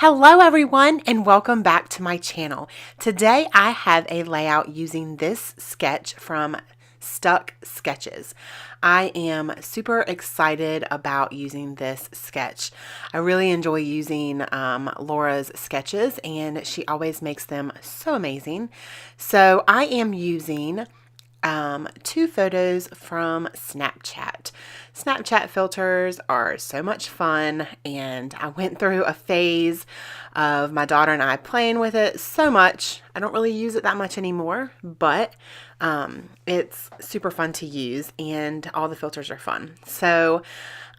Hello everyone and welcome back to my channel. Today I have a layout using this sketch from Stuck Sketches. I am super excited about using this sketch. I really enjoy using Laura's sketches and she always makes them so amazing. So I am using two photos from Snapchat. Snapchat filters are so much fun, and I went through a phase of my daughter and I playing with it so much. I don't really use it that much anymore, but it's super fun to use and all the filters are fun. So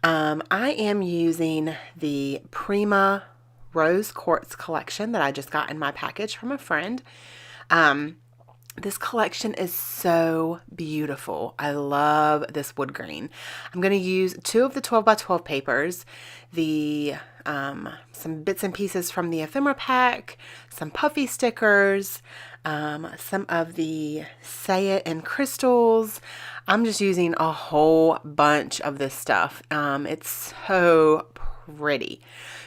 I am using the Prima Rose Quartz collection that I just got in my package from a friend. This collection is so beautiful. I love this wood grain. I'm going to use two of the 12 by 12 papers, some bits and pieces from the ephemera pack, some puffy stickers, some of the Say It and crystals. I'm just using a whole bunch of this stuff. It's so pretty.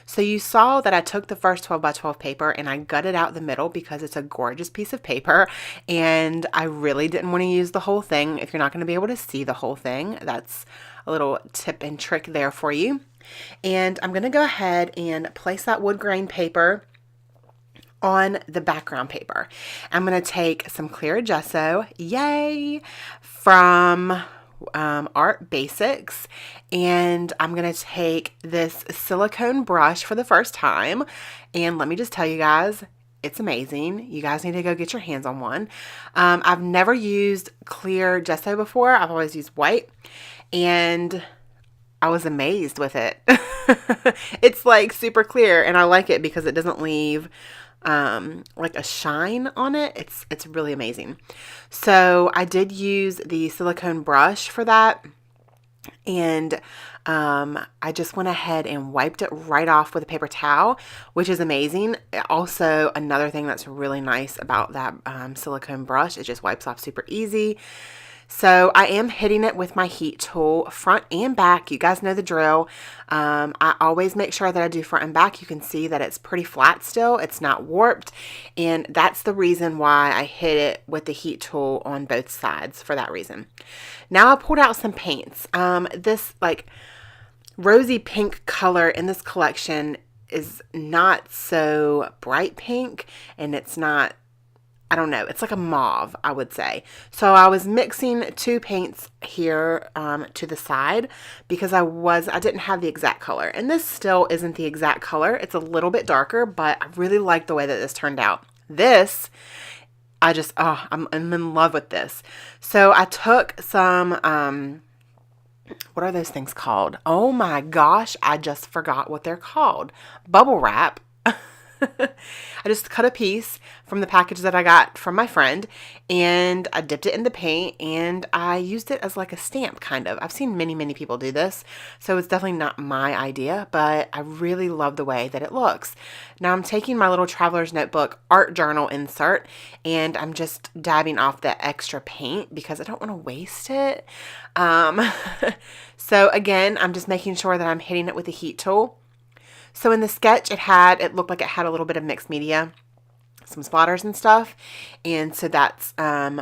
So you saw that I took the first 12 by 12 paper and I gutted out the middle because it's a gorgeous piece of paper and I really didn't want to use the whole thing. If you're not going to be able to see the whole thing, that's a little tip and trick there for you. And I'm going to go ahead and place that wood grain paper on the background paper. I'm going to take some clear gesso, yay, from Art Basics, and I'm going to take this silicone brush for the first time, and let me just tell you guys, it's amazing. You guys need to go get your hands on one. I've never used clear gesso before. I've always used white, and I was amazed with it. It's like super clear, and I like it because it doesn't leave like a shine on it. It's really amazing. So I did use the silicone brush for that, and I just went ahead and wiped it right off with a paper towel, which is amazing. Also, another thing that's really nice about that silicone brush, it just wipes off super easy. So I am hitting it with my heat tool, front and back. You guys know the drill. I always make sure that I do front and back. You can see that it's pretty flat still. It's not warped. And that's the reason why I hit it with the heat tool on both sides, for that reason. Now I pulled out some paints. This like rosy pink color in this collection is not so bright pink, and it's not, I don't know, it's like a mauve, I would say. So I was mixing two paints here to the side because I didn't have the exact color. And this still isn't the exact color. It's a little bit darker, but I really like the way that this turned out. This, I'm in love with this. So I took some, what are those things called? Oh my gosh, I just forgot what they're called. Bubble wrap. I just cut a piece from the package that I got from my friend, and I dipped it in the paint, and I used it as like a stamp, kind of. I've seen many people do this, so it's definitely not my idea, but I really love the way that it looks. Now I'm taking my little traveler's notebook art journal insert, and I'm just dabbing off the extra paint because I don't want to waste it. So again, I'm just making sure that I'm hitting it with the heat tool. So in the sketch, it looked like it had a little bit of mixed media, some splatters and stuff. And so that's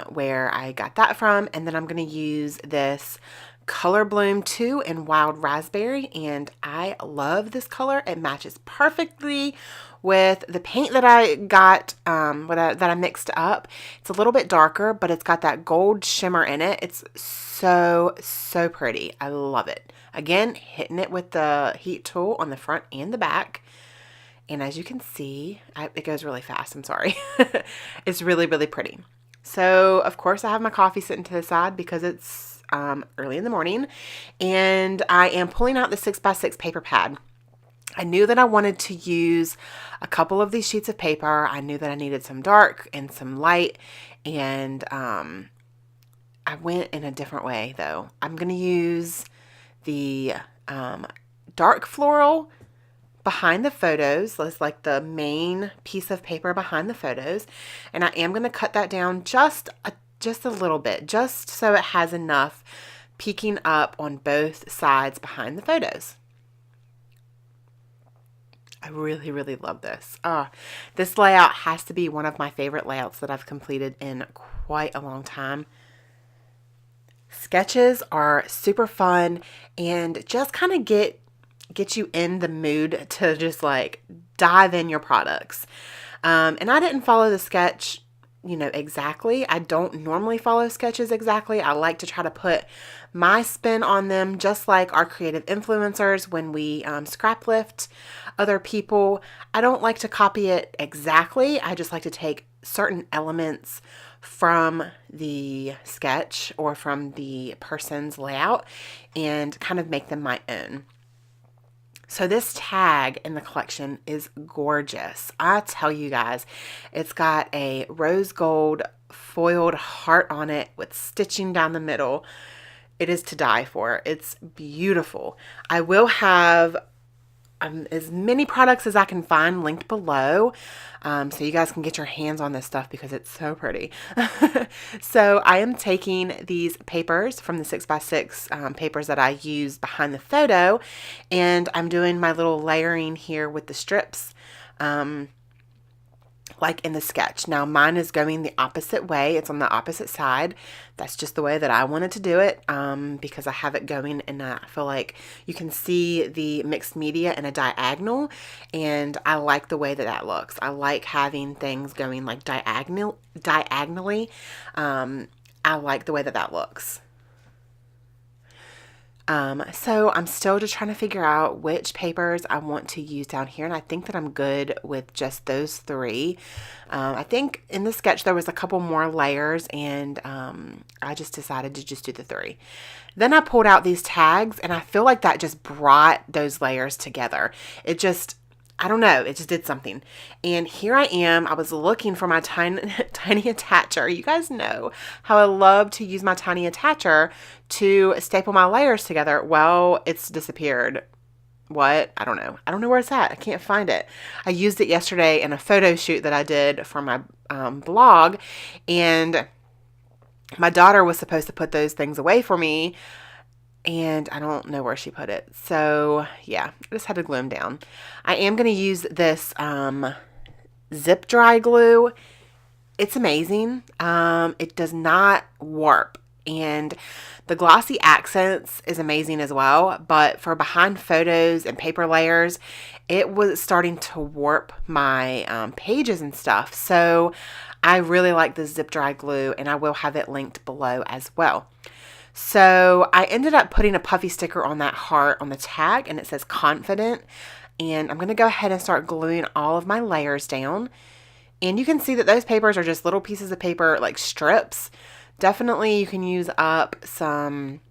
where I got that from. And then I'm going to use this Color Bloom 2 in Wild Raspberry. And I love this color. It matches perfectly with the paint that I got, that I mixed up. It's a little bit darker, but it's got that gold shimmer in it. It's so pretty. I love it. Again, hitting it with the heat tool on the front and the back. And as you can see, it goes really fast. I'm sorry. It's really pretty. So, of course, I have my coffee sitting to the side because it's early in the morning. And I am pulling out the 6x6 paper pad. I knew that I wanted to use a couple of these sheets of paper. I knew that I needed some dark and some light. And I went in a different way, though. I'm going to use the dark floral behind the photos. That's like the main piece of paper behind the photos. And I am going to cut that down just a little bit, just so it has enough peeking up on both sides behind the photos. I really, really love this. This layout has to be one of my favorite layouts that I've completed in quite a long time. Sketches are super fun and just kind of get you in the mood to just like dive in your products. And I didn't follow the sketch, exactly. I don't normally follow sketches exactly. I like to try to put my spin on them, just like our creative influencers when we scrap lift other people. I don't like to copy it exactly. I just like to take certain elements from the sketch or from the person's layout and kind of make them my own. So this tag in the collection is gorgeous. I tell you guys, it's got a rose gold foiled heart on it with stitching down the middle. It is to die for. It's beautiful. I will have as many products as I can find linked below, so you guys can get your hands on this stuff because it's so pretty. So I am taking these papers from the 6x6 papers that I used behind the photo, and I'm doing my little layering here with the strips, like in the sketch. Now mine is going the opposite way. It's on the opposite side. That's just the way that I wanted to do it, because I have it going, and I feel like you can see the mixed media in a diagonal, and I like the way that that looks. I like having things going like diagonally. I like the way that that looks. So I'm still just trying to figure out which papers I want to use down here, and I think that I'm good with just those three. I think in the sketch there was a couple more layers, and I just decided to just do the three. Then I pulled out these tags, and I feel like that just brought those layers together. I don't know, it just did something. And here I am. I was looking for my tiny attacher. You guys know how I love to use my tiny attacher to staple my layers together. Well, it's disappeared. What? I don't know. I don't know where it's at. I can't find it. I used it yesterday in a photo shoot that I did for my blog, and my daughter was supposed to put those things away for me, and I don't know where she put it. So yeah, I just had to glue them down. I am going to use this zip dry glue. It's amazing. It does not warp, and the glossy accents is amazing as well. But for behind photos and paper layers, it was starting to warp my pages and stuff. So I really like the zip dry glue, and I will have it linked below as well. So I ended up putting a puffy sticker on that heart on the tag, and it says confident. And I'm going to go ahead and start gluing all of my layers down. And you can see that those papers are just little pieces of paper, like strips. Definitely you can use up some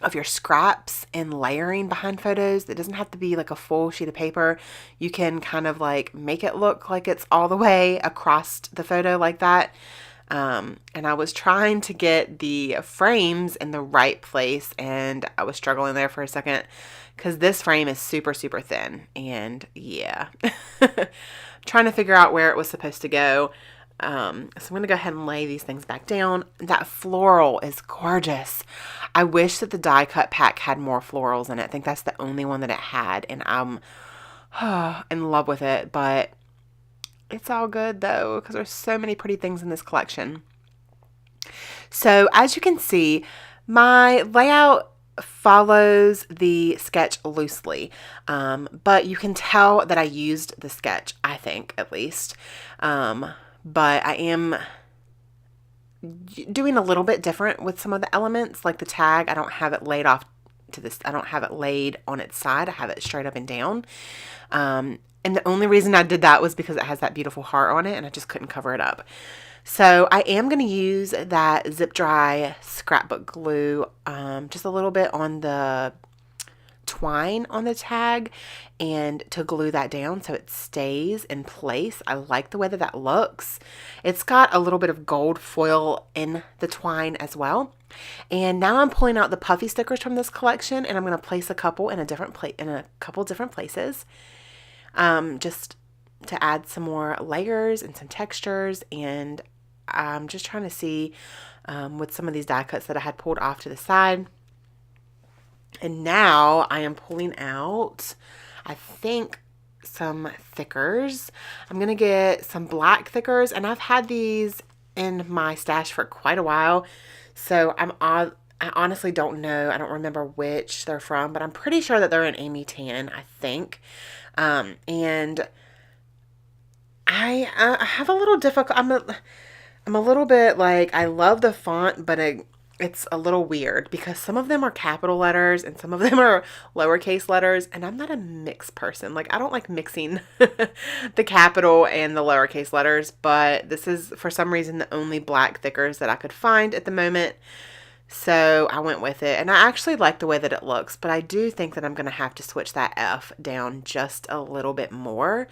of your scraps in layering behind photos. It doesn't have to be like a full sheet of paper. You can kind of like make it look like it's all the way across the photo like that. And I was trying to get the frames in the right place, and I was struggling there for a second because this frame is super, super thin, and yeah, trying to figure out where it was supposed to go. So I'm going to go ahead and lay these things back down. That floral is gorgeous. I wish that the die cut pack had more florals in it. I think that's the only one that it had, and I'm in love with it, but it's all good though, because there's so many pretty things in this collection. So as you can see, my layout follows the sketch loosely, but you can tell that I used the sketch, I think, at least. But I am doing a little bit different with some of the elements, like the tag. I don't have it laid off to this. I don't have it laid on its side. I have it straight up and down. And the only reason I did that was because it has that beautiful heart on it, and I just couldn't cover it up. So I am going to use that zip dry scrapbook glue, just a little bit on the twine on the tag, and to glue that down so it stays in place. I like the way that that looks. It's got a little bit of gold foil in the twine as well. And now I'm pulling out the puffy stickers from this collection, and I'm going to place a couple in a couple different places, just to add some more layers and some textures. And I'm just trying to see with some of these die cuts that I had pulled off to the side. And now I am pulling out, I think, some thickers. I'm going to get some black thickers, and I've had these in my stash for quite a while. So I honestly don't know. I don't remember which they're from, but I'm pretty sure that they're an Amy Tan, I think. And I have a little difficult. I'm a little bit like, I love the font, but it's a little weird because some of them are capital letters and some of them are lowercase letters, and I'm not a mixed person. Like, I don't like mixing the capital and the lowercase letters, but this is for some reason the only black thickers that I could find at the moment. So I went with it, and I actually like the way that it looks, but I do think that I'm going to have to switch that F down just a little bit more.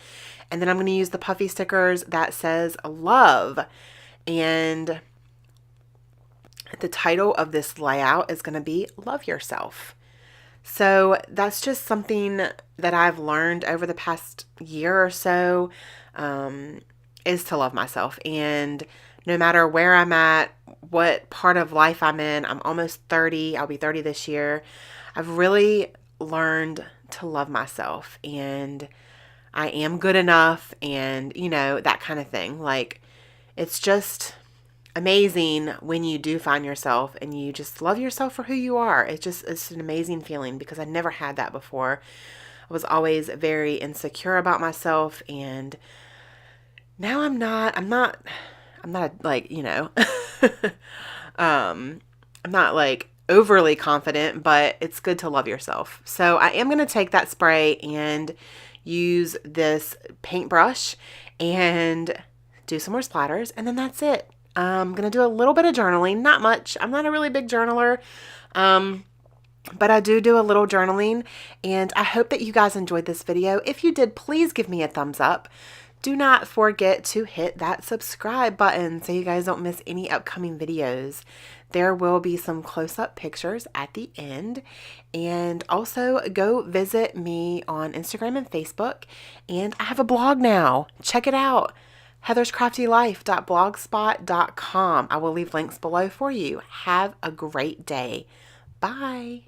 And then I'm going to use the puffy stickers that says love. And the title of this layout is going to be Love Yourself. So that's just something that I've learned over the past year or so, is to love myself. And no matter where I'm at, what part of life I'm in, I'm almost 30. I'll be 30 this year. I've really learned to love myself, and I am good enough, and that kind of thing. Like, it's just amazing when you do find yourself and you just love yourself for who you are. It's an amazing feeling because I never had that before. I was always very insecure about myself, and now I'm not like, I'm not like overly confident, but it's good to love yourself. So I am going to take that spray and use this paintbrush and do some more splatters, and then that's it. I'm going to do a little bit of journaling, not much. I'm not a really big journaler, but I do a little journaling, and I hope that you guys enjoyed this video. If you did, please give me a thumbs up. Do not forget to hit that subscribe button so you guys don't miss any upcoming videos. There will be some close-up pictures at the end. And also go visit me on Instagram and Facebook. And I have a blog now. Check it out. heatherscraftylife.blogspot.com. I will leave links below for you. Have a great day. Bye.